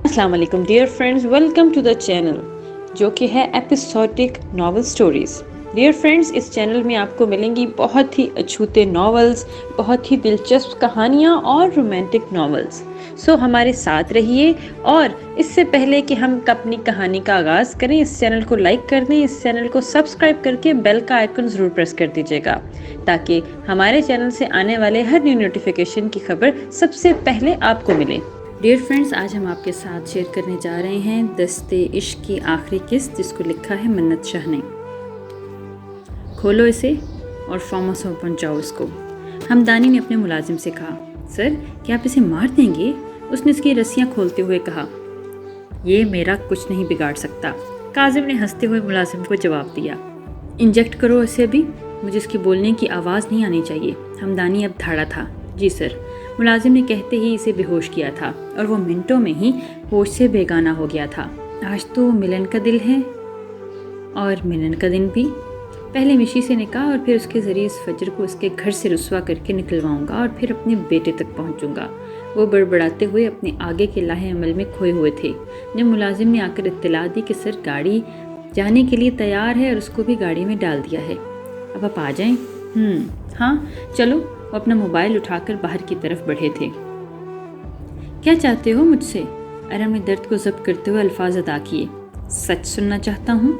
السلام علیکم dear friends, welcome to the channel جو کہ ہے episodic novel stories. Dear friends, اس چینل میں آپ کو ملیں گی بہت ہی اچھوتے ناولز، بہت ہی دلچسپ کہانیاں اور رومانٹک ناولز۔ سو ہمارے ساتھ رہیے، اور اس سے پہلے کہ ہم اپنی کہانی کا آغاز کریں، اس چینل کو لائک کر دیں، اس چینل کو سبسکرائب کر کے بیل کا آئیکن ضرور پریس کر دیجیے گا تاکہ ہمارے چینل سے آنے والے ہر نیو نوٹیفیکیشن کی خبر سب سے پہلے آپ کو ملے۔ ڈیئر فرینڈز، آج ہم آپ کے ساتھ شیئر کرنے جا رہے ہیں دستے عشق کی آخری قسط، جس کو لکھا ہے منت شاہ نے۔ کھولو اسے اور فارم ہاؤس میں پہنچاؤ اس کو۔ ہمدانی نے اپنے ملازم سے کہا۔ سر، کیا آپ اسے مار دیں گے؟ اس نے اس کی رسیاں کھولتے ہوئے کہا۔ یہ میرا کچھ نہیں بگاڑ سکتا، کاظم نے ہنستے ہوئے ملازم کو جواب دیا۔ انجیکٹ کرو اسے ابھی، مجھے اس کی بولنے کی آواز نہیں آنی چاہیے۔ ہمدانی اب دھاڑا تھا۔ جی سر، ملازم نے کہتے ہی اسے بے ہوش کیا تھا، اور وہ منٹوں میں ہی ہوش سے بیگانہ ہو گیا تھا۔ آج تو ملن کا دل ہے اور ملن کا دن بھی۔ پہلے مشی سے نکاح اور پھر اس کے ذریعے اس فجر کو اس کے گھر سے رسوا کر کے نکلواؤں گا اور پھر اپنے بیٹے تک پہنچوں گا۔ وہ بڑبڑاتے ہوئے اپنے آگے کے لاہے عمل میں کھوئے ہوئے تھے جب ملازم نے آ کر اطلاع دی کہ سر گاڑی جانے کے لیے تیار ہے اور اس کو بھی گاڑی میں ڈال دیا ہے۔ اب آپ آ جائیں۔ ہاں چلو۔ وہ اپنا موبائل اٹھا کر باہر کی طرف بڑھے تھے۔ کیا چاہتے ہو مجھ سے؟ ارم نے درد کو ضبط کرتے ہوئے الفاظ ادا کیے۔ سچ سننا چاہتا ہوں،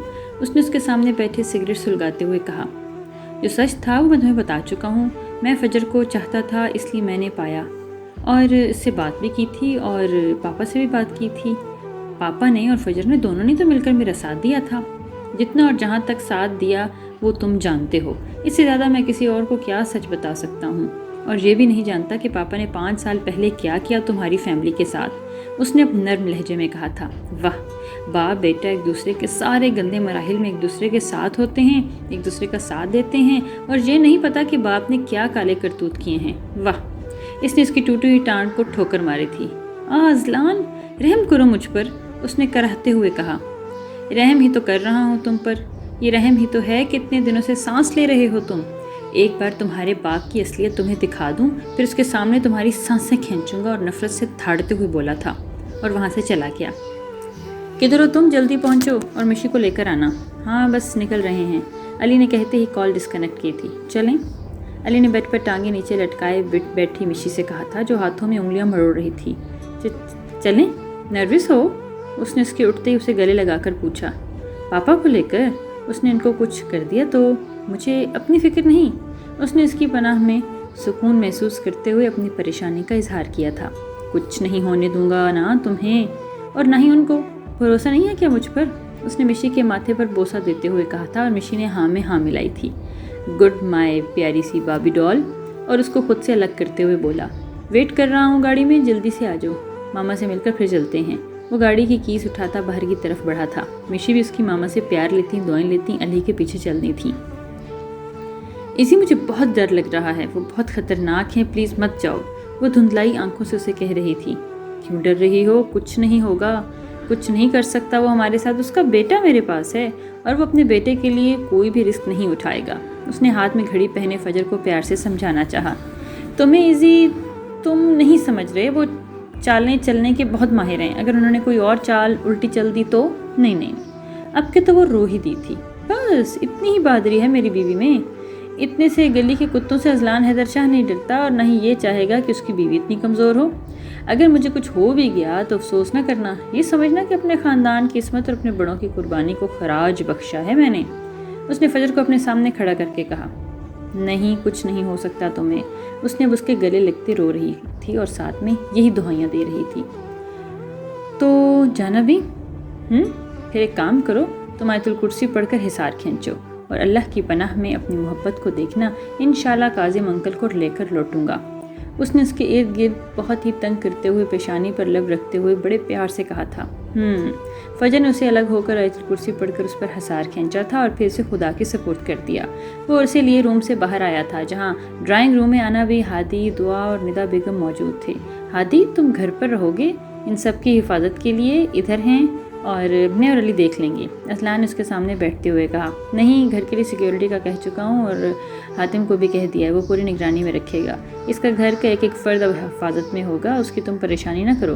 اس نے اس کے سامنے بیٹھے سگریٹ سلگاتے ہوئے کہا۔ جو سچ تھا وہ میں تمہیں بتا چکا ہوں۔ میں فجر کو چاہتا تھا، اس لیے میں نے پایا اور اس سے بات بھی کی تھی اور پاپا سے بھی بات کی تھی۔ پاپا نے اور فجر نے دونوں نے تو مل کر میرا ساتھ دیا تھا۔ جتنا اور جہاں تک ساتھ دیا وہ تم جانتے ہو، اس سے زیادہ میں کسی اور کو کیا سچ بتا سکتا ہوں؟ اور یہ بھی نہیں جانتا کہ پاپا نے 5 سال پہلے کیا کیا تمہاری فیملی کے ساتھ، اس نے اپنے نرم لہجے میں کہا تھا۔ واہ، باپ بیٹا ایک دوسرے کے سارے گندے مراحل میں ایک دوسرے کے ساتھ ہوتے ہیں، ایک دوسرے کا ساتھ دیتے ہیں، اور یہ نہیں پتا کہ باپ نے کیا کالے کرتوت کیے ہیں۔ واہ، اس نے اس کی ٹوٹی ہوئی ٹانگ کو ٹھوکر ماری تھی۔ اذلان، رحم کرو مجھ پر، اس نے کراہتے ہوئے کہا۔ رحم ہی تو کر رہا ہوں تم پر، یہ رحم ہی تو ہے کہ اتنے دنوں سے سانس لے رہے ہو تم۔ ایک بار تمہارے باپ کی اصلیت تمہیں دکھا دوں، پھر اس کے سامنے تمہاری سانسیں کھینچوں گا، اور نفرت سے دھاڑتے ہوئے بولا تھا، اور وہاں سے چلا گیا۔ کدھر ہو تم؟ جلدی پہنچو اور مشی کو لے کر آنا۔ ہاں بس نکل رہے ہیں، علی نے کہتے ہی کال ڈسکنیکٹ کی تھی۔ چلیں؟ علی نے بیڈ پر ٹانگیں نیچے لٹکائے بیٹھی مشی سے کہا تھا، جو ہاتھوں میں انگلیاں مروڑ رہی تھی۔ چلیں؟ نروس ہو؟ اس نے اس کے اٹھتے ہی اسے گلے لگا کر پوچھا۔ پاپا کو لے کر؟ اس نے ان کو کچھ کر دیا تو؟ مجھے اپنی فکر نہیں، اس نے اس کی پناہ میں سکون محسوس کرتے ہوئے اپنی پریشانی کا اظہار کیا تھا۔ کچھ نہیں ہونے دوں گا نہ تمہیں اور نہ ہی ان کو۔ بھروسہ نہیں ہے کیا مجھ پر؟ اس نے مشی کے ماتھے پر بوسہ دیتے ہوئے کہا تھا، اور مشی نے ہاں میں ہاں ملائی تھی۔ گڈ مائی پیاری سی بابی ڈال، اور اس کو خود سے الگ کرتے ہوئے بولا۔ ویٹ کر رہا ہوں گاڑی میں، جلدی سے آ جاؤ، ماما سے مل کر پھر چلتے ہیں۔ وہ گاڑی کی کیس اٹھاتا باہر کی طرف بڑھا تھا۔ مشی بھی اس کی ماما سے پیار لیتی، دعائیں لیتی، علی کے پیچھے چلنی تھی۔ اسی مجھے بہت ڈر لگ رہا ہے، وہ بہت خطرناک ہے، پلیز مت جاؤ، وہ دھندلائی آنکھوں سے اسے کہہ رہی تھی۔ کیوں ڈر رہی ہو؟ کچھ نہیں ہوگا، کچھ نہیں کر سکتا وہ ہمارے ساتھ، اس کا بیٹا میرے پاس ہے، اور وہ اپنے بیٹے کے لیے کوئی بھی رسک نہیں اٹھائے گا۔ اس نے ہاتھ میں گھڑی پہنے فجر کو پیار سے سمجھانا چاہا۔ تمہیں ایزی تم نہیں سمجھ رہے، وہ چالیں چلنے کے بہت ماہر ہیں، اگر انہوں نے کوئی اور چال الٹی چل دی تو؟ نہیں، اب کہ تو وہ رو ہی دی تھی۔ بس اتنی ہی بہادری ہے میری بیوی میں، اتنے سے گلی کے کتوں سے اذلان حیدر شاہ نہیں ڈرتا، اور نہ ہی یہ چاہے گا کہ اس کی بیوی اتنی کمزور ہو۔ اگر مجھے کچھ ہو بھی گیا تو افسوس نہ کرنا، یہ سمجھنا کہ اپنے خاندان کی عصمت اور اپنے بڑوں کی قربانی کو خراج بخشا ہے میں نے۔ اس نے فجر کو اپنے سامنے کھڑا کر کے کہا۔ نہیں، کچھ نہیں ہو سکتا تمہیں، اس نے اب اس کے گلے لگتے رو رہی تھی اور ساتھ میں یہی دعائیاں دے رہی تھی۔ تو جانا بھی؟ پھر ایک کام کرو، تم آیت الکرسی پڑھ کر حصار کھینچو، اور اللہ کی پناہ میں اپنی محبت کو دیکھنا، انشاءاللہ کاظم انکل کو لے کر لوٹوں گا۔ اس نے اس کے ارد گرد بہت ہی تنگ کرتے ہوئے پیشانی پر لب رکھتے ہوئے بڑے پیار سے کہا تھا۔ فجر نے اسے الگ ہو کر آیت الکرسی پڑھ کر اس پر حصار کھینچا تھا اور پھر اسے خدا کے سپرد کر دیا۔ وہ اسے لیے روم سے باہر آیا تھا، جہاں ڈرائنگ روم میں آنا بھی، ہادی، دعا اور ندا بیگم موجود تھے۔ ہادی، تم گھر پر رہو گے؟ ان سب کی حفاظت کے لیے ادھر ہیں، اور میں اور علی دیکھ لیں گے، اذلان نے اس کے سامنے بیٹھتے ہوئے کہا۔ نہیں، گھر کے لیے سیکیورٹی کا کہہ چکا ہوں، اور حاتم کو بھی کہہ دیا ہے، وہ پوری نگرانی میں رکھے گا۔ اس کا گھر کا ایک ایک فرد اب حفاظت میں ہوگا، اس کی تم پریشانی نہ کرو۔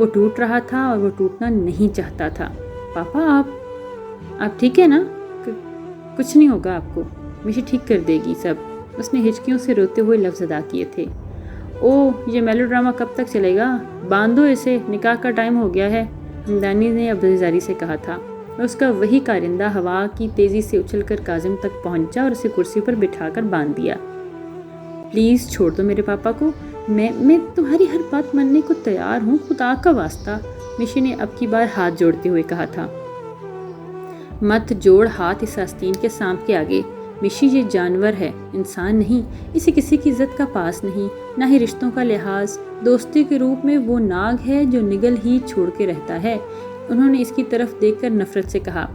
وہ ٹوٹ رہا تھا اور وہ ٹوٹنا نہیں چاہتا تھا۔ پاپا آپ ٹھیک ہے نا؟ کچھ نہیں ہوگا آپ کو، مشی ٹھیک کر دے گی سب۔ اس نے ہچکیوں سے روتے ہوئے لفظ ادا کیے تھے۔ یہ میلو ڈرامہ کب تک چلے گا؟ باندھو اسے، نکاح کا ٹائم ہو گیا ہے، ہمدانی نے عبدالزاری سے کہا تھا۔ اس کا وہی کارندہ ہوا کی تیزی سے اچھل کر کاظم تک پہنچا اور اسے کرسی پر بٹھا کر باندھ دیا۔ پلیز چھوڑ دو میرے پاپا کو، میں تمہاری ہر بات ماننے کو تیار ہوں، خدا کا واسطہ، مشی نے اب کی بار ہاتھ جوڑتے ہوئے کہا تھا۔ مت جوڑ ہاتھ اس آستین کے سانپ کے آگے، مشی یہ جانور ہے، انسان نہیں، اسے کسی کی عزت کا پاس نہیں، نہ ہی رشتوں کا لحاظ، دوستی کے روپ میں وہ ناگ ہے جو نگل ہی چھوڑ کے رہتا ہے۔ انہوں نے اس کی طرف دیکھ کر نفرت سے کہا،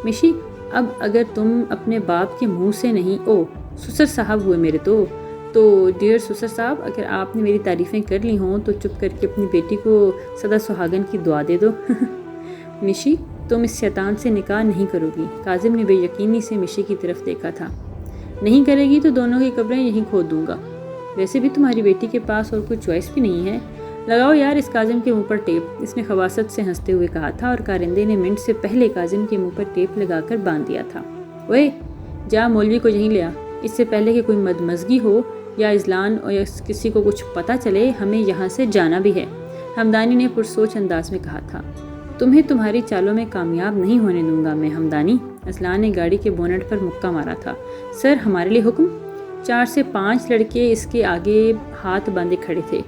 مشی اب اگر تم اپنے باپ کے منہ سے نہیں، سسر صاحب ہوئے میرے تو ڈیئر سسر صاحب، اگر آپ نے میری تعریفیں کر لی ہوں تو چپ کر کے اپنی بیٹی کو سدا سہاگن کی دعا دے دو۔ مشی تم اس شیطان سے نکاح نہیں کرو گی، کاظم نے بے یقینی سے مشی کی طرف دیکھا تھا۔ نہیں کرے گی تو دونوں کی قبریں یہیں کھود دوں گا، ویسے بھی تمہاری بیٹی کے پاس اور کوئی چوائس بھی نہیں ہے۔ لگاؤ یار اس کاظم کے منہ پر ٹیپ، اس نے خواست سے ہنستے ہوئے کہا تھا، اور کارندے نے منٹ سے پہلے کاظم کے منہ پر ٹیپ لگا کر باندھ دیا تھا۔ اوئے جا مولوی کو یہیں لیا، اس سے پہلے کہ کوئی مدمزگی ہو یا اذلان اور کسی کو کچھ پتہ چلے، ہمیں یہاں سے جانا بھی ہے، ہمدانی نے پرسوچ انداز میں کہا تھا۔ تمہیں تمہاری چالوں میں کامیاب نہیں ہونے دوں گا میں ہمدانی، اذلان نے گاڑی کے بونٹ پر مکہ مارا تھا۔ سر ہمارے لیے حکم؟ 4 سے 5 لڑکے اس کے آگے ہاتھ باندھے کھڑے تھے۔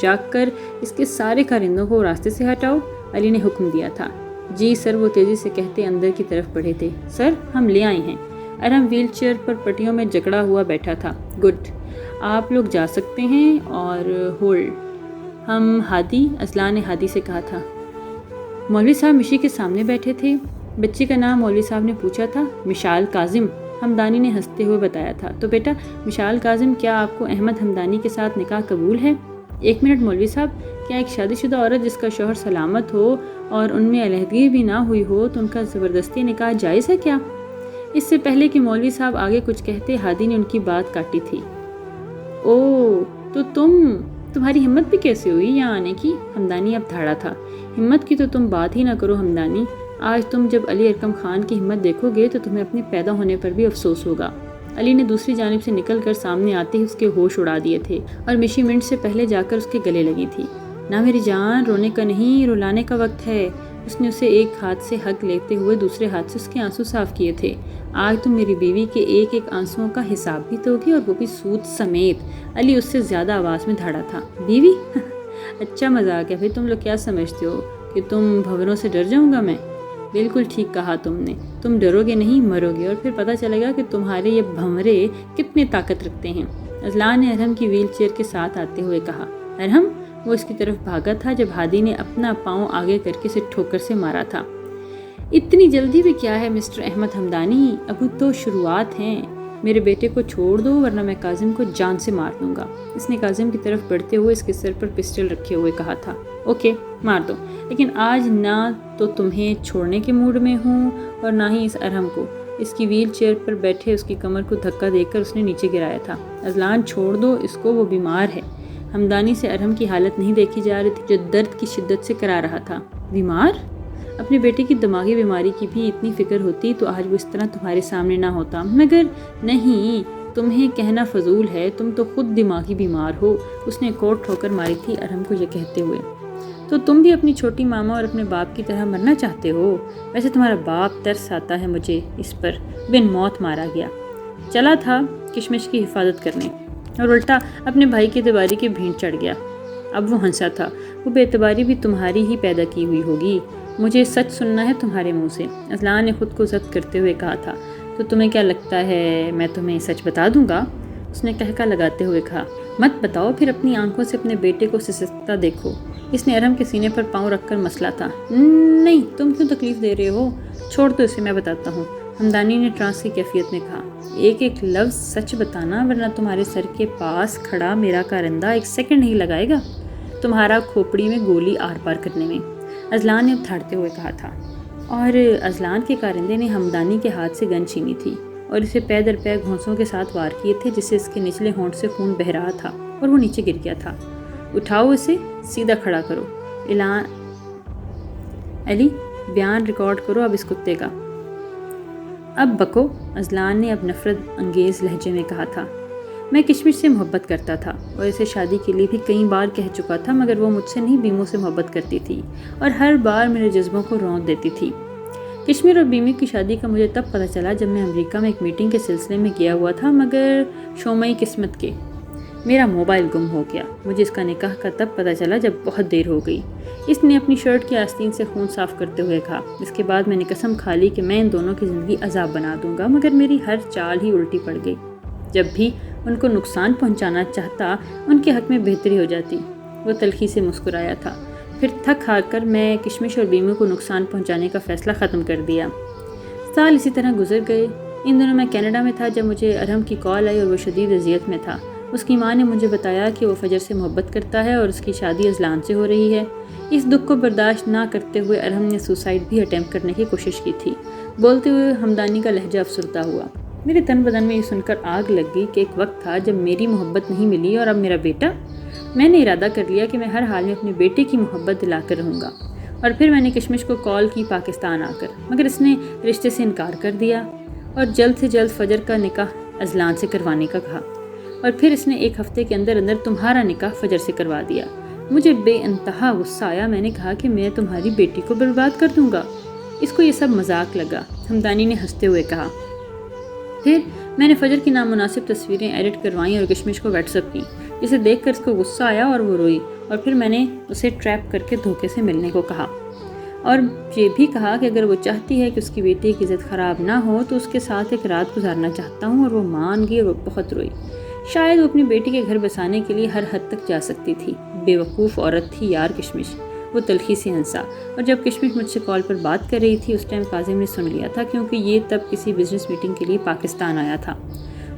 جاگ کر اس کے سارے کارندوں کو راستے سے ہٹاؤ، علی نے حکم دیا تھا۔ جی سر، وہ تیزی سے کہتے اندر کی طرف بڑھے تھے۔ سر ہم لے آئے ہیں۔ ارہم ویل چیئر پر پٹیوں میں جکڑا ہوا بیٹھا تھا۔ گڈ، آپ لوگ جا سکتے ہیں، اور ہولڈ، ہم ہادی، اذلان نے ہادی سے کہا تھا۔ مولوی صاحب مشی کے سامنے بیٹھے تھے۔ بچی کا نام مولوی صاحب نے پوچھا تھا۔ مشال کاظم، ہمدانی نے ہنستے ہوئے بتایا تھا۔ تو بیٹا مشال کاظم، کیا آپ کو احمد ہمدانی کے ساتھ نکاح قبول ہے؟ 1 منٹ مولوی صاحب، کیا ایک شادی شدہ عورت جس کا شوہر سلامت ہو اور ان میں علیحدگی بھی نہ ہوئی ہو تو ان کا زبردستی نکاح جائز ہے کیا؟ اس سے پہلے کہ مولوی صاحب آگے کچھ کہتے، ہادی نے ان کی بات کاٹی تھی۔ تو تمہاری ہمت بھی کیسے ہوئی یہاں آنے کی؟ ہمدانی اب دھاڑا تھا۔ ہمت کی تو تم بات ہی نہ کرو ہمدانی، آج تم جب علی ارکم خان کی ہمت دیکھو گے تو تمہیں اپنے پیدا ہونے پر بھی افسوس ہوگا۔ علی نے دوسری جانب سے نکل کر سامنے آتے ہی اس کے ہوش اڑا دیے تھے، اور مشی منٹ سے پہلے جا کر اس کے گلے لگی تھی۔ نہ میری جان، رونے کا نہیں، رلانے کا وقت ہے۔ اس نے اسے ایک ہاتھ سے ہگ لیتے ہوئے دوسرے ہاتھ سے اس کے آنسو صاف کیے تھے۔ آج تم میری بیوی کے ایک ایک آنسوؤں کا حساب بھی دوگی، اور وہ بھی سود سمیت۔ علی اس سے زیادہ آواز میں دھاڑا تھا۔ بیوی؟ اچھا مذاق ہے، پھر تم لوگ کیا سمجھتے ہو کہ تم بھنوروں سے ڈر جاؤں گا میں؟ بالکل ٹھیک کہا تم نے، تم ڈرو گے نہیں، مرو گے، اور پھر پتہ چلے گا کہ تمہارے یہ بھنورے کتنے طاقت رکھتے ہیں۔ اذلان نے ارہم کی ویل چیئر کے ساتھ آتے ہوئے کہا۔ ارہم؟ وہ اس کی طرف بھاگا تھا جب ہادی نے اپنا پاؤں آگے کر کے اسے ٹھوکر سے مارا تھا۔ اتنی جلدی بھی کیا ہے مسٹر احمد ہمدانی، ابھی تو شروعات ہیں، میرے بیٹے کو چھوڑ دو ورنہ میں کاظم کو جان سے مار دوں گا۔ اس نے کاظم کی طرف بڑھتے ہوئے اس کے سر پر پسٹل رکھے ہوئے کہا تھا۔ اوکے مار دو، لیکن آج نہ تو تمہیں چھوڑنے کے موڈ میں ہوں اور نہ ہی اس ارہم کو۔ اس کی ویل چیئر پر بیٹھے اس کی کمر کو دھکا دے کر اس نے نیچے گرایا تھا۔ اذلان چھوڑ دو اس کو، وہ بیمار ہے۔ ہمدانی سے ارہم کی حالت نہیں دیکھی جا رہی تھی جو درد کی شدت سے کرا رہا تھا۔ بیمار؟ اپنے بیٹے کی دماغی بیماری کی بھی اتنی فکر ہوتی تو آج وہ اس طرح تمہارے سامنے نہ ہوتا، مگر نہیں، تمہیں کہنا فضول ہے، تم تو خود دماغی بیمار ہو۔ اس نے کوٹ ٹھوکر ماری تھی ارہم کو یہ کہتے ہوئے۔ تو تم بھی اپنی چھوٹی ماما اور اپنے باپ کی طرح مرنا چاہتے ہو؟ ویسے تمہارا باپ ترس آتا ہے مجھے اس پر، بن موت مارا گیا، چلا تھا کشمش کی حفاظت کرنے اور الٹا اپنے بھائی کی اعتباری کی بھینٹ چڑھ گیا۔ اب وہ ہنسا تھا۔ وہ بے اعتباری بھی تمہاری ہی پیدا کی ہوئی ہوگی، مجھے سچ سننا ہے تمہارے منہ سے، اذلان نے خود کو ضبط کرتے ہوئے کہا تھا۔ تو تمہیں کیا لگتا ہے میں تمہیں سچ بتا دوں گا؟ اس نے کہکا لگاتے ہوئے کہا۔ مت بتاؤ، پھر اپنی آنکھوں سے اپنے بیٹے کو سسکتا دیکھو۔ اس نے ارہم کے سینے پر پاؤں رکھ کر مسلا تھا۔ نہیں، تم کیوں تکلیف دے رہے ہو؟ چھوڑ دو اسے، میں بتاتا ہوں، ہمدانی نے ٹرانس کی کیفیت میں کہا۔ ایک ایک لفظ سچ بتانا ورنہ تمہارے سر کے پاس کھڑا میرا کارندہ 1 سیکنڈ نہیں لگائے گا تمہارا کھوپڑی میں گولی آر پار کرنے میں، اذلان نے اب دھاڑتے ہوئے کہا تھا۔ اور اذلان کے کارندے نے ہمدانی کے ہاتھ سے گن چھینی تھی اور اسے پے در پے گھونسوں کے ساتھ وار کیے تھے، جس سے اس کے نچلے ہونٹ سے خون بہہ رہا تھا اور وہ نیچے گر گیا تھا۔ اٹھاؤ اسے، سیدھا کھڑا کرو، علی بیان ریکارڈ کرو اب اس کتے کا۔ اب بکو، اذلان نے اب نفرت انگیز لہجے میں کہا تھا۔ میں کشمش سے محبت کرتا تھا اور اسے شادی کے لیے بھی کئی بار کہہ چکا تھا، مگر وہ مجھ سے نہیں بیمو سے محبت کرتی تھی اور ہر بار میرے جذبوں کو رونق دیتی تھی۔ کشمیر اور بیمی کی شادی کا مجھے تب پتہ چلا جب میں امریکہ میں ایک میٹنگ کے سلسلے میں گیا ہوا تھا، مگر شومئی قسمت کے میرا موبائل گم ہو گیا۔ مجھے اس کا نکاح کا تب پتہ چلا جب بہت دیر ہو گئی۔ اس نے اپنی شرٹ کی آستین سے خون صاف کرتے ہوئے کہا۔ اس کے بعد میں نے قسم کھا لی کہ میں ان دونوں کی زندگی عذاب بنا دوں گا، مگر میری ہر چال ہی الٹی پڑ گئی۔ جب بھی ان کو نقصان پہنچانا چاہتا، ان کے حق میں بہتری ہو جاتی۔ وہ تلخی سے مسکرایا تھا۔ پھر تھک ہار کر میں کشمش اور بیمو کو نقصان پہنچانے کا فیصلہ ختم کر دیا۔ سال اسی طرح گزر گئے۔ ان دنوں میں کینیڈا میں تھا جب مجھے ارحم کی کال آئی اور وہ شدید اذیت میں تھا۔ اس کی ماں نے مجھے بتایا کہ وہ فجر سے محبت کرتا ہے اور اس کی شادی اذلان سے ہو رہی ہے۔ اس دکھ کو برداشت نہ کرتے ہوئے ارحم نے سوسائڈ بھی اٹیمپٹ کرنے کی کوشش کی تھی۔ بولتے ہوئے ہمدانی کا لہجہ افسردہ ہوا۔ میرے تن بدن میں یہ سن کر آگ لگ گئی کہ ایک وقت تھا جب میری محبت نہیں ملی اور اب میرا بیٹا۔ میں نے ارادہ کر لیا کہ میں ہر حال میں اپنے بیٹے کی محبت دلا کر رہوں گا۔ اور پھر میں نے کشمش کو کال کی پاکستان آ کر، مگر اس نے رشتے سے انکار کر دیا اور جلد سے جلد فجر کا نکاح اذلان سے کروانے کا کہا، اور پھر اس نے ایک ہفتے کے اندر اندر تمہارا نکاح فجر سے کروا دیا۔ مجھے بے انتہا غصہ آیا۔ میں نے کہا کہ میں تمہاری بیٹی کو برباد کر دوں گا۔ اس کو یہ سب مذاق لگا، ہمدانی نے ہنستے ہوئے کہا۔ پھر میں نے فجر کی نامناسب تصویریں ایڈٹ کروائیں اور کشمش کو واٹس ایپ کی، جسے دیکھ کر اس کو غصہ آیا اور وہ روئی، اور پھر میں نے اسے ٹریپ کر کے دھوکے سے ملنے کو کہا، اور یہ بھی کہا کہ اگر وہ چاہتی ہے کہ اس کی بیٹی کی عزت خراب نہ ہو تو اس کے ساتھ ایک رات گزارنا چاہتا ہوں، اور وہ مان گئی اور وہ بہت روئی۔ شاید وہ اپنی بیٹی کے گھر بسانے کے لیے ہر حد تک جا سکتی تھی۔ بے وقوف عورت تھی یار کشمش۔ وہ تلخی سے ہنسا، اور جب کشمش مجھ سے کال پر بات کر رہی تھی اس ٹائم کاظم نے سن لیا تھا، کیونکہ یہ تب کسی بزنس میٹنگ کے لیے پاکستان آیا تھا۔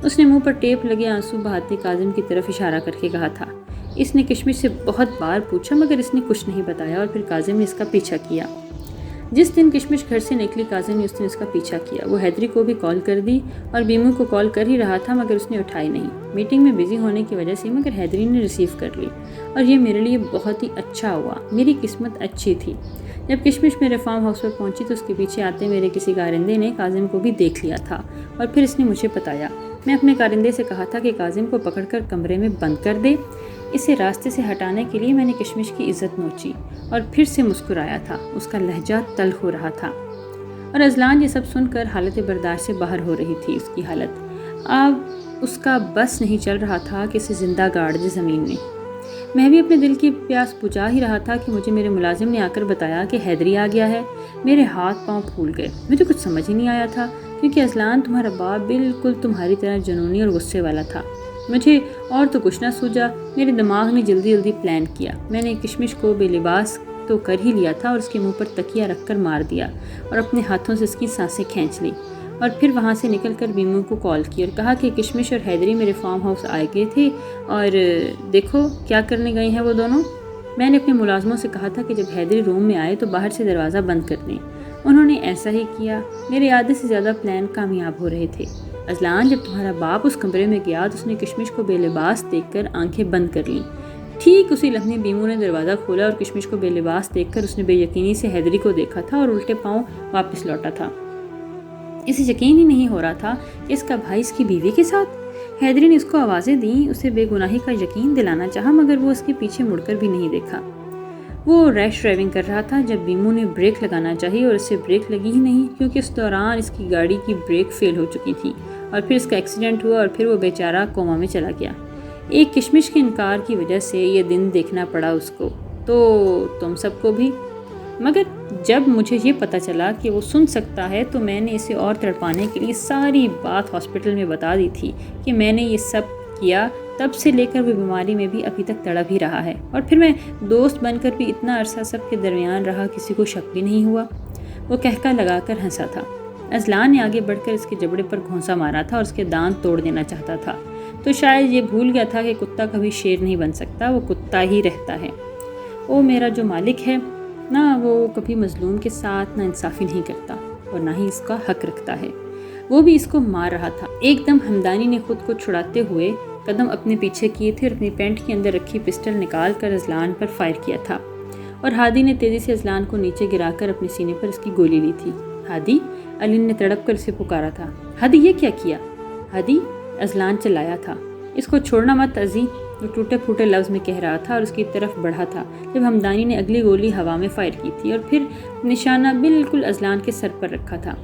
اس نے منہ پر ٹیپ لگے آنسو بہاتے کاظم کی طرف اشارہ کر کے کہا تھا۔ اس نے کشمش سے بہت بار پوچھا مگر اس نے کچھ نہیں بتایا، اور پھر کاظم نے اس کا پیچھا کیا۔ جس دن کشمش گھر سے نکلی کاظم نے اس دن اس کا پیچھا کیا۔ وہ حیدری کو بھی کال کر دی اور بیمو کو کال کر ہی رہا تھا، مگر اس نے اٹھائی نہیں، میٹنگ میں بزی ہونے کی وجہ سے، مگر حیدری نے ریسیو کر لی، اور یہ میرے لیے بہت ہی اچھا ہوا۔ میری قسمت اچھی تھی۔ جب کشمش میرے فارم ہاؤس پر پہنچی تو اس کے پیچھے آتے میرے کسی کارندے نے کاظم کو بھی دیکھ لیا تھا، اور پھر اس نے مجھے بتایا۔ میں اپنے کارندے سے کہا تھا کہ کاظم کو پکڑ کر کمرے میں بند کر دے۔ اسے راستے سے ہٹانے کے لیے میں نے کشمش کی عزت نوچی اور پھر سے مسکرایا تھا۔ اس کا لہجہ تلخ ہو رہا تھا، اور اذلان یہ سب سن کر حالت برداشت سے باہر ہو رہی تھی۔ اس کی حالت اب اس کا بس نہیں چل رہا تھا کہ اسے زندہ گاڑ دے زمین میں۔ میں بھی اپنے دل کی پیاس بجھا ہی رہا تھا کہ مجھے میرے ملازم نے آ کر بتایا کہ حیدری آ گیا ہے۔ میرے ہاتھ پاؤں پھول گئے۔ مجھے کچھ سمجھ ہی نہیں آیا تھا، کیونکہ اذلان تمہارا باپ بالکل تمہاری طرح جنونی اور غصے والا تھا۔ مجھے اور تو کچھ نہ سوجا۔ میرے دماغ نے جلدی جلدی پلان کیا۔ میں نے کشمش کو بے لباس تو کر ہی لیا تھا اور اس کے منہ پر تکیہ رکھ کر مار دیا اور اپنے ہاتھوں سے اس کی سانسیں کھینچ لی، اور پھر وہاں سے نکل کر بیمو کو کال کی اور کہا کہ کشمش اور حیدری میرے فارم ہاؤس آئے گئے تھے، اور دیکھو کیا کرنے گئے ہیں وہ دونوں۔ میں نے اپنے ملازموں سے کہا تھا کہ جب حیدری روم میں آئے تو باہر سے دروازہ بند کر دیں۔ انہوں نے ایسا ہی کیا۔ میرے آدھے سے زیادہ پلان کامیاب ہو رہے تھے۔ اذلان جب تمہارا باپ اس کمرے میں گیا تو اس نے کشمش کو بے لباس دیکھ کر آنکھیں بند کر لیں۔ ٹھیک اسی لمحے بیمو نے دروازہ کھولا اور کشمش کو بے لباس دیکھ کر اس نے بے یقینی سے حیدری کو دیکھا تھا اور الٹے پاؤں واپس لوٹا تھا۔ اسے یقین ہی نہیں ہو رہا تھا کہ اس کا بھائی اس کی بیوی کے ساتھ۔ حیدری نے اس کو آوازیں دیں، اسے بے گناہی کا یقین دلانا چاہا، مگر وہ اس کے پیچھے مڑ کر بھی نہیں دیکھا۔ وہ ریش ڈرائیونگ کر رہا تھا جب بیمو نے بریک لگانا چاہی اور اسے بریک لگی ہی نہیں، کیونکہ اس دوران اس کی گاڑی کی بریک فیل ہو چکی تھی، اور پھر اس کا ایکسیڈنٹ ہوا اور پھر وہ بیچارہ کوما میں چلا گیا۔ ایک کشمش کے انکار کی وجہ سے یہ دن دیکھنا پڑا اس کو، تو تم سب کو بھی۔ مگر جب مجھے یہ پتہ چلا کہ وہ سن سکتا ہے تو میں نے اسے اور تڑپانے کے لیے ساری بات ہاسپٹل میں بتا دی تھی کہ میں نے یہ سب کیا۔ تب سے لے کر وہ بیماری میں بھی ابھی تک تڑپ ہی رہا ہے، اور پھر میں دوست بن کر بھی اتنا عرصہ سب کے درمیان رہا، کسی کو شک بھی نہیں ہوا۔ وہ کہکا لگا کر ہنسا تھا۔ اذلان نے آگے بڑھ کر اس کے جبڑے پر گھونسا مارا تھا اور اس کے دانت توڑ دینا چاہتا تھا، تو شاید یہ بھول گیا تھا کہ کتا کبھی شیر نہیں بن سکتا، وہ کتا ہی رہتا ہے۔ وہ میرا جو مالک ہے نہ، وہ کبھی مظلوم کے ساتھ نہ انصافی نہیں کرتا اور نہ ہی اس کا حق رکھتا ہے۔ وہ بھی اس کو مار رہا تھا۔ ایک دم ہمدانی نے خود کو چھڑاتے ہوئے قدم اپنے پیچھے کیے تھے اور اپنی پینٹ کے اندر رکھی پسٹل نکال کر اذلان پر فائر کیا تھا۔ اور ہادی نے تیزی سے اذلان کو نیچے گرا کر اپنے سینے پر اس کی گولی لی تھی۔ ہادی، علی نے تڑپ کر اسے پکارا تھا۔ ہادی، یہ کیا کیا؟ ہادی، اذلان چلایا تھا۔ اس کو چھوڑنا مت عزی، وہ ٹوٹے پھوٹے لفظ میں کہہ رہا تھا اور اس کی طرف بڑھا تھا جب ہمدانی نے اگلی گولی ہوا میں فائر کی تھی اور پھر نشانہ بالکل اذلان کے سر پر رکھا تھا۔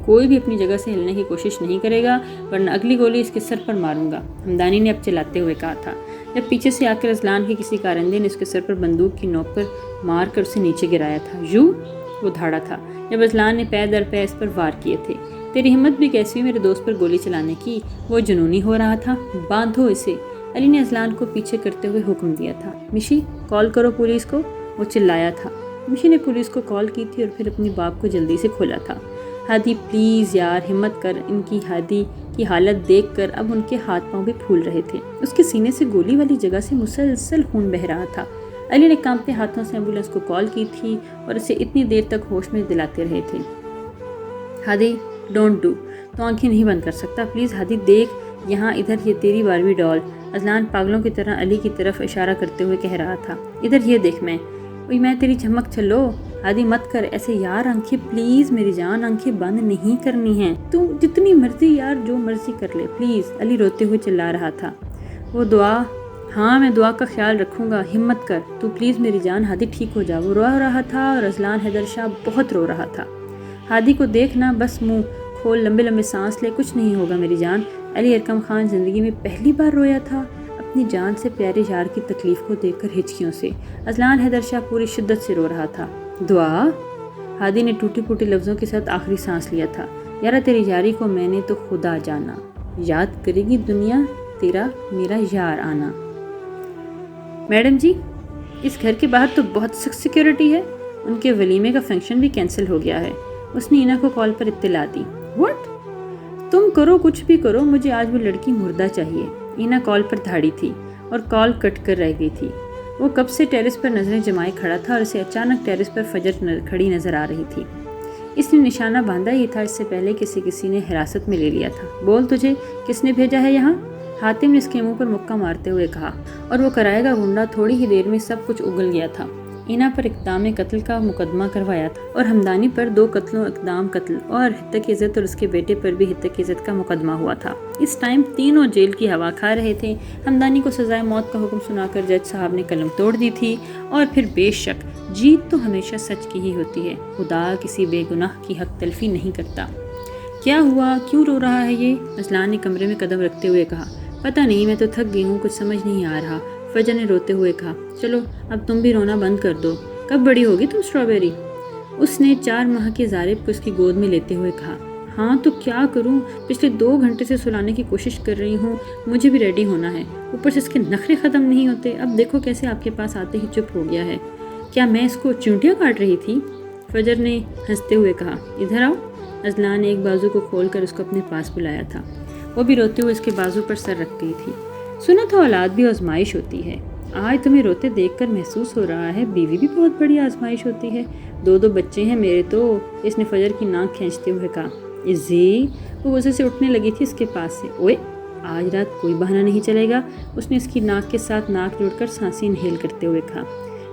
کوئی بھی اپنی جگہ سے ہلنے کی کوشش نہیں کرے گا ورنہ اگلی گولی اس کے سر پر ماروں گا، ہمدانی نے اب چلاتے ہوئے کہا تھا جب پیچھے سے آ کر اذلان کے کسی کارندے نے اس کے سر پر بندوق کی نوک پر مار کر اسے نیچے گرایا تھا۔ وہ دھاڑا تھا جب اذلان نے پے در پے اس پر وار کیے تھے۔ تیری ہمت بھی کیسی ہوئی میرے دوست پر گولی چلانے کی؟ وہ جنونی ہو رہا تھا۔ باندھو اسے، علی نے اذلان کو پیچھے کرتے ہوئے حکم دیا تھا۔ مشی، کال کرو پولیس کو، وہ چلایا تھا۔ مشی نے پولیس کو کال کی تھی اور پھر اپنی باب کو جلدی سے کھولا تھا۔ ہادی پلیز یار ہمت کر، ان کی ہادی کی حالت دیکھ کر اب ان کے ہاتھ پاؤں بھی پھول رہے تھے۔ اس کے سینے سے گولی والی جگہ سے مسلسل خون بہہ رہا تھا۔ علی نے کانپتے ہاتھوں سے ایمبولینس کو کال کی تھی اور اسے اتنی دیر تک ہوش میں دلاتے رہے تھے۔ ہادی ڈونٹ ڈو، تو آنکھیں نہیں بند کر سکتا، پلیز ہادی دیکھ یہاں، ادھر، یہ تیری باربی ڈال۔ اذلان پاگلوں کی طرح علی کی طرف اشارہ کرتے ہوئے کہہ رہا تھا۔ ادھر یہ دیکھ، میں تیری چمک چلو۔ ہادی مت کر ایسے یار، آنکھیں پلیز میری جان، آنکھیں بند نہیں کرنی ہیں، تو جتنی مرضی یار، جو مرضی کر لے پلیز، علی روتے ہوئے چلا رہا تھا۔ وہ دعا، ہاں میں دعا کا خیال رکھوں گا، ہمت کر تو پلیز میری جان، ہادی ٹھیک ہو جا۔ وہ رو رہا تھا اور اذلان حیدر شاہ بہت رو رہا تھا۔ ہادی کو دیکھنا، بس منہ کھول، لمبے لمبے سانس لے، کچھ نہیں ہوگا میری جان۔ علی ارقم خان زندگی میں پہلی بار رویا تھا اپنی جان سے پیارے یار کی تکلیف کو دیکھ کر ہچکیوں سے۔ اذلان حیدر شاہ پوری شدت سے رو رہا تھا۔ دعا، ہادی نے ٹوٹی پھوٹی لفظوں کے ساتھ آخری سانس لیا تھا۔ یارا تیری یاری کو میں نے تو خدا جانا، یاد کرے گی دنیا تیرا میرا یار آنا۔ میڈم جی، اس گھر کے باہر تو بہت سخت سیکیورٹی ہے، ان کے ولیمے کا فنکشن بھی کینسل ہو گیا ہے، اس نے اینا کو کال پر اطلاع دی۔ واٹ؟ تم کرو کچھ بھی کرو، مجھے آج وہ لڑکی مردہ چاہیے۔ اینا کال پر دھاڑی تھی اور کال کٹ کر رہ گئی تھی۔ وہ کب سے ٹیرس پر نظریں جمائے کھڑا تھا اور اسے اچانک ٹیرس پر فجر کھڑی نظر آ رہی تھی۔ اس نے نشانہ باندھا ہی تھا، اس سے پہلے کسی نے حراست میں لے لیا تھا۔ بول، تجھے کس نے بھیجا ہے یہاں؟ حاتم نے اس کے منہ پر مکہ مارتے ہوئے کہا، اور وہ کرائے گا گنڈا تھوڑی ہی دیر میں سب کچھ اگل گیا تھا۔ اینا پر اقدام قتل کا مقدمہ کروایا تھا اور ہمدانی پر 2 قتلوں اقدام قتل اور ہتک عزت اور اس کے بیٹے پر بھی ہتک عزت کا مقدمہ ہوا تھا۔ اس ٹائم تینوں جیل کی ہوا کھا رہے تھے۔ ہمدانی کو سزائے موت کا حکم سنا کر جج صاحب نے قلم توڑ دی تھی، اور پھر بے شک جیت تو ہمیشہ سچ کی ہی ہوتی ہے، خدا کسی بے گناہ کی حق تلفی نہیں کرتا۔ کیا ہوا؟ کیوں رو رہا ہے یہ؟ اذلان نے کمرے میں قدم رکھتے ہوئے کہا۔ پتہ نہیں، میں تو تھک گئی ہوں، کچھ سمجھ نہیں آ رہا، فجر نے روتے ہوئے کہا۔ چلو اب تم بھی رونا بند کر دو، کب بڑی ہوگی تم اسٹرابیری؟ اس نے 4 ماہ کے زارب کو اس کی گود میں لیتے ہوئے کہا۔ ہاں تو کیا کروں، پچھلے 2 گھنٹے سے سلانے کی کوشش کر رہی ہوں، مجھے بھی ریڈی ہونا ہے، اوپر سے اس کے نخرے ختم نہیں ہوتے، اب دیکھو کیسے آپ کے پاس آتے ہی چپ ہو گیا ہے۔ کیا میں اس کو چونٹیاں کاٹ رہی تھی؟ فجر نے ہنستے ہوئے کہا۔ ادھر آؤ۔ اذلان نے ایک بازو کو کھول کر اس کو اپنے پاس بلایا تھا۔ وہ بھی روتے ہوئے اس کے بازو پر سر رکھ گئی تھی۔ سنا تھا اولاد بھی آزمائش ہوتی ہے، آج تمہیں روتے دیکھ کر محسوس ہو رہا ہے بیوی بھی بہت بڑی آزمائش ہوتی ہے۔ 2 بچے ہیں میرے تو، اس نے فجر کی ناک کھینچتے ہوئے کہا۔ عزی، وہ غصے سے اٹھنے لگی تھی اس کے پاس سے۔ اوئے، آج رات کوئی بہانہ نہیں چلے گا، اس نے اس کی ناک کے ساتھ ناک جوڑ کر سانسیں انہیل کرتے ہوئے کہا۔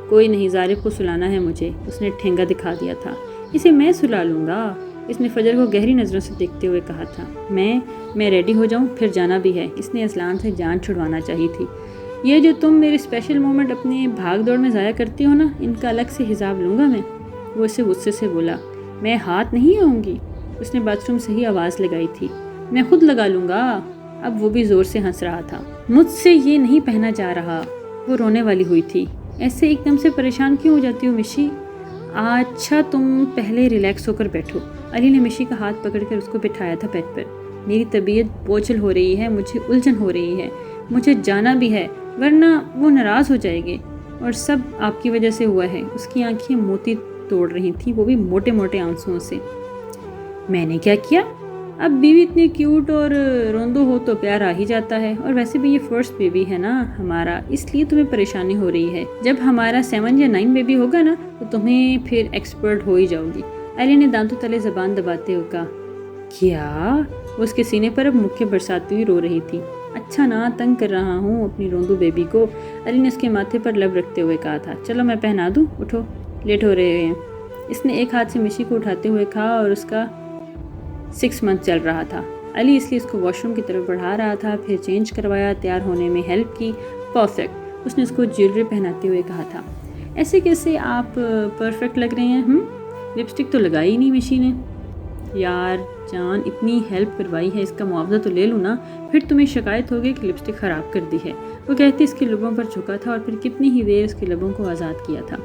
کوئی نہیں، زارب کو سلانا ہے مجھے، اس نے ٹھینگا دکھا دیا تھا۔ اسے میں سلا لوں گا، اس نے فجر کو گہری نظروں سے دیکھتے ہوئے کہا تھا۔ میں ریڈی ہو جاؤں، پھر جانا بھی ہے، اس نے اذلان سے جان چھڑوانا چاہی تھی۔ یہ جو تم میری اسپیشل مومنٹ اپنے بھاگ دوڑ میں ضائع کرتی ہو نا، ان کا الگ سے حساب لوں گا میں، وہ اسے غصے سے بولا۔ میں ہاتھ نہیں آؤں گی، اس نے باتھ روم سے ہی آواز لگائی تھی۔ میں خود لگا لوں گا، اب وہ بھی زور سے ہنس رہا تھا۔ مجھ سے یہ نہیں پہنا جا رہا، وہ رونے والی ہوئی تھی۔ ایسے ایک دم سے پریشان کیوں ہو جاتی ہو مشی؟ اچھا تم پہلے ریلیکس ہو کر بیٹھو۔ علی نے مشی کا ہاتھ پکڑ کر اس کو بٹھایا تھا بیڈ پر۔ میری طبیعت بوجھل ہو رہی ہے، مجھے الجھن ہو رہی ہے، مجھے جانا بھی ہے ورنہ وہ ناراض ہو جائے گے، اور سب آپ کی وجہ سے ہوا ہے۔ اس کی آنکھیں موتی توڑ رہی تھیں، وہ بھی موٹے موٹے آنسوؤں سے۔ میں نے کیا کیا؟ اب بیوی اتنی کیوٹ اور روندو ہو تو پیار آ ہی جاتا ہے، اور ویسے بھی یہ فرسٹ بیبی ہے نا ہمارا، اس لیے تمہیں پریشانی ہو رہی ہے۔ جب ہمارا 7 یا 9 بیبی ہوگا نا تو تمہیں پھر ایکسپرٹ ہو ہی جاؤ گی۔ علی نے دانتوں تلے زبان دباتے ہوئے کہا۔ کیا؟ وہ اس کے سینے پر اب مکے برساتی ہوئی رو رہی تھی۔ اچھا نا، تنگ کر رہا ہوں اپنی روندو بیبی کو، علی نے اس کے ماتھے پر لب رکھتے ہوئے کہا تھا۔ چلو میں پہنا دوں، اٹھو، لیٹ ہو رہے ہیں۔ اس نے ایک ہاتھ سے مشی کو اٹھاتے ہوئے کہا، اور اس کا 6 منتھ چل رہا تھا۔ علی اس لیے اس کو واش روم کی طرف بڑھا رہا تھا، پھر چینج کروایا، تیار ہونے میں ہیلپ کی۔ پرفیکٹ، اس نے اس کو جیولری پہناتے ہوئے کہا تھا۔ ایسے کیسے آپ پرفیکٹ لگ رہے ہیں؟ لپسٹک تو لگائی ہی نہیں مشی نے۔ یار جان، اتنی ہیلپ کروائی ہے، اس کا معاوضہ تو لے لوں نا، پھر تمہیں شکایت ہوگی کہ لپسٹک خراب کر دی ہے۔ وہ کہتی اس کے لبوں پر جھکا تھا اور پھر کتنی ہی دیر اس کے لبوں کو آزاد کیا تھا،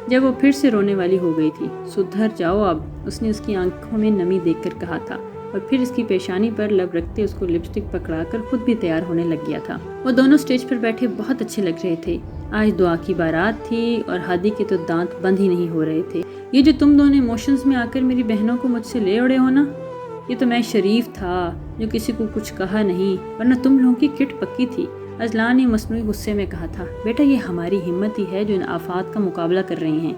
جب وہ پھر سے رونے والی ہو گئی تھی۔ سدھر جاؤ اب، اس نے اس کی آنکھوں میں نمی دیکھ کر کہا تھا، اور پھر اس کی پیشانی پر لب رکھتے اس کو لپسٹک پکڑا کر خود بھی تیار ہونے لگ گیا تھا۔ وہ دونوں اسٹیج پر بیٹھے بہت اچھے لگ رہے تھے۔ آج دعا کی بارات تھی اور ہادی کے تو دانت بند ہی نہیں ہو رہے تھے۔ یہ جو تم دونوں ایموشنز میں آ کر میری بہنوں کو مجھ سے لے اڑے ہو نا، یہ تو میں شریف تھا جو کسی کو کچھ کہا نہیں، ورنہ تم لوگوں کی کٹ پکی تھی۔ اذلان نے مصنوعی غصے میں کہا تھا، بیٹا یہ ہماری ہمت ہی ہے جو ان آفات کا مقابلہ کر رہی ہیں،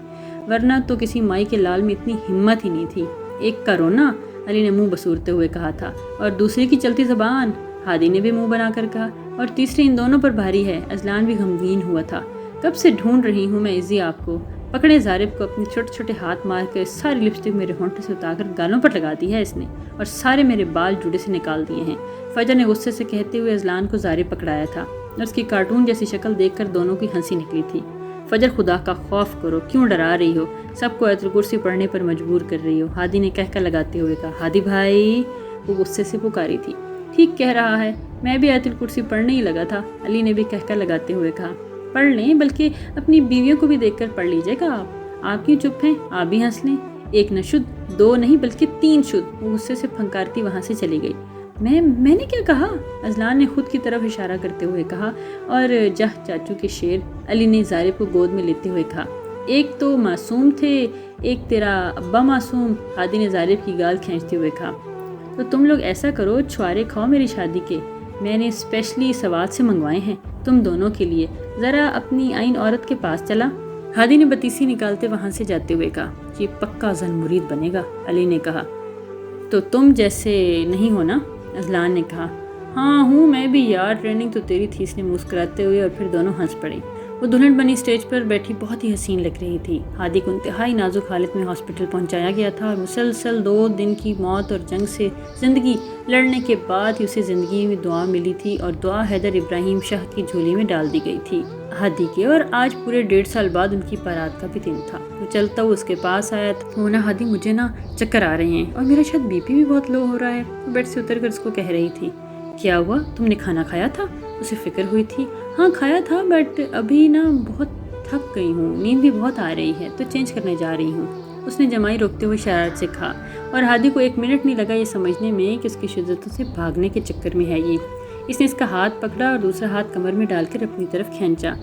ورنہ تو کسی مائی کے لال میں اتنی ہمت ہی نہیں تھی۔ ایک کا رونا، علی نے منہ بسورتے ہوئے کہا تھا، اور دوسرے کی چلتی زبان، ہادی نے بھی منہ بنا کر کہا، اور تیسرے ان دونوں پر بھاری ہے۔ اذلان بھی غمگین ہوا تھا۔ کب سے ڈھونڈ رہی ہوں میں عزی آپ کو۔ پکڑے ضارب کو اپنے چھوٹے چھوٹے ہاتھ مار کر ساری لپسٹک میرے ہونٹوں سے اتار کر گالوں پر لگا دی ہے اس نے، اور سارے میرے بال جوڑے سے نکال دیے ہیں۔ فجر نے غصے سے کہتے ہوئے اذلان کو ضارب پکڑایا تھا، اور اس کی کارٹون جیسی شکل دیکھ کر دونوں کی ہنسی نکلی تھی۔ فجر خدا کا خوف کرو، کیوں ڈرا رہی ہو؟ سب کو آیت الکرسی پڑھنے پر مجبور کر رہی ہو، ہادی نے کہہ کر لگاتے ہوئے کہا۔ ہادی بھائی، وہ غصے سے پکاری تھی۔ ٹھیک کہہ رہا ہے، میں بھی آیت الکرسی پڑھنے ہی لگا تھا، علی نے بھی کہہ کر لگاتے ہوئے کہا۔ پڑھ لیں، بلکہ اپنی بیویوں کو بھی دیکھ کر پڑھ لیجیے گا آپ کیوں چپ ہیں؟ آپ بھی ہنس لیں، ایک نہ شد، 2 نہیں بلکہ 3 شد۔ وہ غصے سے پھنکارتی وہاں سے چلی گئی۔ میں نے کیا کہا؟ اذلان نے خود کی طرف اشارہ کرتے ہوئے کہا، اور جہ چاچو کے شیر، علی نے ضارب کو گود میں لیتے ہوئے کہا۔ ایک تو معصوم تھے، ایک تیرا ابا معصوم، ہادی نے ضارب کی گال کھینچتے ہوئے کہا۔ تو تم لوگ ایسا کرو، چھوارے کھاؤ میری شادی کے، میں نے اسپیشلی سوات سے منگوائے ہیں تم دونوں کے لیے، ذرا اپنی آئین عورت کے پاس چلا۔ ہادی نے بتیسی نکالتے وہاں سے جاتے ہوئے کہا، یہ پکا زن مرید بنے گا، علی نے کہا۔ تو تم جیسے نہیں ہو نا، اذلان نے کہا۔ ہاں ہوں میں بھی یار، ٹریننگ تو تیری تھی، اس نے مسکراتے ہوئے، اور پھر دونوں ہنس پڑے۔ وہ دلہن بنی اسٹیج پر بیٹھی بہت ہی حسین لگ رہی تھی۔ ہادی کو انتہائی نازک حالت میں ہاسپٹل پہنچایا گیا تھا، اور مسلسل 2 دن کی موت اور جنگ سے زندگی لڑنے کے بعد ہی اسے زندگی میں دعا ملی تھی، اور دعا حیدر ابراہیم شاہ کی جھولی میں ڈال دی گئی تھی ہادی کے، اور آج پورے 1.5 سال بعد ان کی بارات کا بھی دن تھا۔ وہ چلتا ہوا اس کے پاس آیا تو نا ہادی مجھے نا چکر آ رہے ہیں، اور میرا شاید بی پی بھی بہت لو ہو رہا ہے۔ وہ بیڈ سے اتر کر اس کو کہہ رہی تھی، کیا ہوا، تم نے کھانا کھایا تھا؟ اسے فکر ہوئی تھی۔ ہاں کھایا تھا، بٹ ابھی نا بہت تھک گئی ہوں، نیند بھی بہت آ رہی ہے، تو چینج کرنے جا رہی ہوں، اس نے جمائی روکتے ہوئے شرارت سے کہا، اور ہادی کو 1 منٹ نہیں لگا یہ سمجھنے میں کہ اس کی شدتوں سے بھاگنے کے چکر میں ہے یہ۔ اس نے اس کا ہاتھ پکڑا اور دوسرا ہاتھ کمر میں ڈال کر اپنی طرف کھینچا۔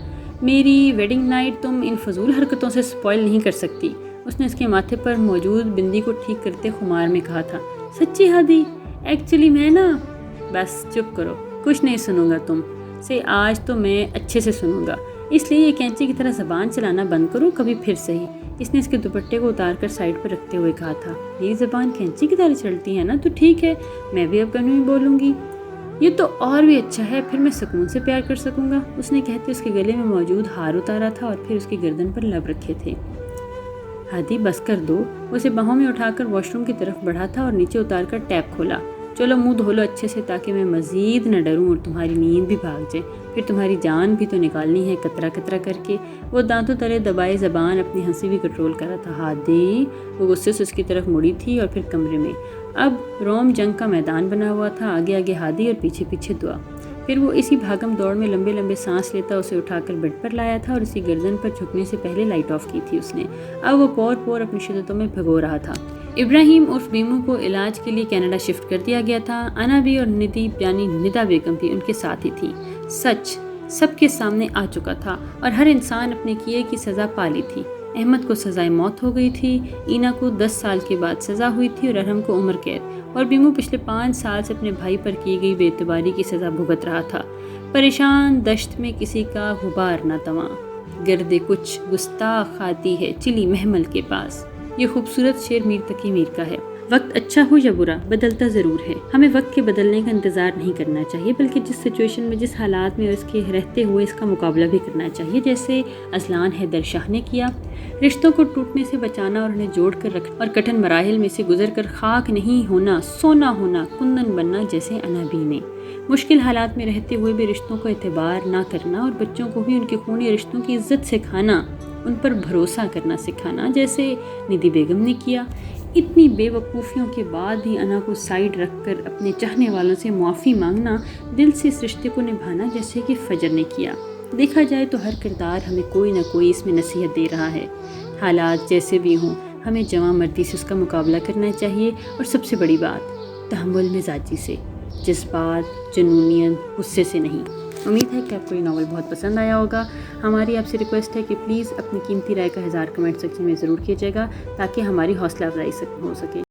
میری ویڈنگ نائٹ تم ان فضول حرکتوں سے سپوائل نہیں کر سکتی، اس نے اس کے ماتھے پر موجود بندی کو ٹھیک کرتے خمار میں کہا تھا۔ سچی ہادی، ایکچولی میں نا، بس چپ کرو، کچھ نہیں سنوں گا تم سے، آج تو میں اچھے سے سنوں گا، اس لیے یہ کینچی کی طرح زبان چلانا بند کرو کبھی پھر صحیح، اس نے اس کے دوپٹے کو اتار کر سائڈ پر رکھتے ہوئے کہا تھا۔ یہ زبان کینچی کی طرح چلتی ہے نا، تو ٹھیک ہے، میں بھی اب کنویں بولوں گی، یہ تو اور بھی اچھا ہے، پھر میں سکون سے پیار کر سکوں گا، اس نے کہتے اس کے گلے میں موجود ہار اتارا تھا اور پھر اس کی گردن پر لب رکھے تھے۔ ہادی بس کر دو، وہ اسے باہوں میں اٹھا کر واش روم کی طرف بڑھا تھا اور نیچے اتار کر ٹیپ کھولا۔ چلو منہ دھو لو اچھے سے تاکہ میں مزید نہ ڈروں اور تمہاری نیند بھی بھاگ جائے، پھر تمہاری جان بھی تو نکالنی ہے قطرہ قطرہ کر کے۔ وہ دانتوں تلے دبائے زبان اپنی ہنسی بھی کنٹرول کر رہا تھا۔ ہادی، وہ غصے سے اس کی طرف مڑی تھی اور پھر کمرے میں اب روم جنگ کا میدان بنا ہوا تھا، آگے آگے ہادی اور پیچھے پیچھے دعا۔ پھر وہ اسی بھاگم دوڑ میں لمبے لمبے سانس لیتا اسے اٹھا کر بیڈ پر لایا تھا اور اسی گردن پر جھکنے سے پہلے لائٹ آف کی تھی اس نے۔ اب وہ پور پور اپنی شدتوں میں بھگو رہا تھا۔ ابراہیم عرف بیمو کو علاج کے لیے کینیڈا شفٹ کر دیا گیا تھا۔ انا بھی اور ندی یعنی ندا بیگم بھی ان کے ساتھ ہی تھی۔ سچ سب کے سامنے آ چکا تھا اور ہر انسان اپنے کیے کی سزا پا لی تھی۔ احمد کو سزائے موت ہو گئی تھی، اینا کو 10 سال کے بعد سزا ہوئی تھی اور ارحم کو عمر قید، اور بیمو پچھلے 5 سال سے اپنے بھائی پر کی گئی بے اعتباری کی سزا بھگت رہا تھا۔ پریشان دشت میں کسی کا غبار نہ تواں، گردے کچھ گستاخ آتی ہے چلی محمل کے پاس۔ یہ خوبصورت شعر میر تقی میر کا ہے۔ وقت اچھا ہو یا برا بدلتا ضرور ہے، ہمیں وقت کے بدلنے کا انتظار نہیں کرنا چاہیے، بلکہ جس سچویشن میں، جس حالات میں اور اس کے رہتے ہوئے اس کا مقابلہ بھی کرنا چاہیے، جیسے اذلان حیدر شاہ نے کیا۔ رشتوں کو ٹوٹنے سے بچانا اور انہیں جوڑ کر رکھنا اور کٹھن مراحل میں سے گزر کر خاک نہیں ہونا، سونا ہونا، کندن بننا، جیسے انابی نے۔ مشکل حالات میں رہتے ہوئے بھی رشتوں کو اعتبار نہ کرنا اور بچوں کو بھی ان کے خونی رشتوں کی عزت سکھانا، ان پر بھروسہ کرنا سکھانا، جیسے ندی بیگم نے کیا۔ اتنی بے وقوفیوں کے بعد بھی انا کو سائیڈ رکھ کر اپنے چاہنے والوں سے معافی مانگنا، دل سے اس رشتے کو نبھانا، جیسے کہ فجر نے کیا۔ دیکھا جائے تو ہر کردار ہمیں کوئی نہ کوئی اس میں نصیحت دے رہا ہے۔ حالات جیسے بھی ہوں، ہمیں جواں مردی سے اس کا مقابلہ کرنا چاہیے، اور سب سے بڑی بات تحمل مزاجی سے، جذبات، جنونیت، غصے سے نہیں۔ امید ہے کہ آپ کو یہ ناول بہت پسند آیا ہوگا۔ ہماری آپ سے ریکویسٹ ہے کہ پلیز اپنی قیمتی رائے کا اظہار کمنٹ سیکشن میں ضرور کیجیے گا، تاکہ ہماری حوصلہ افزائی ہو سکے۔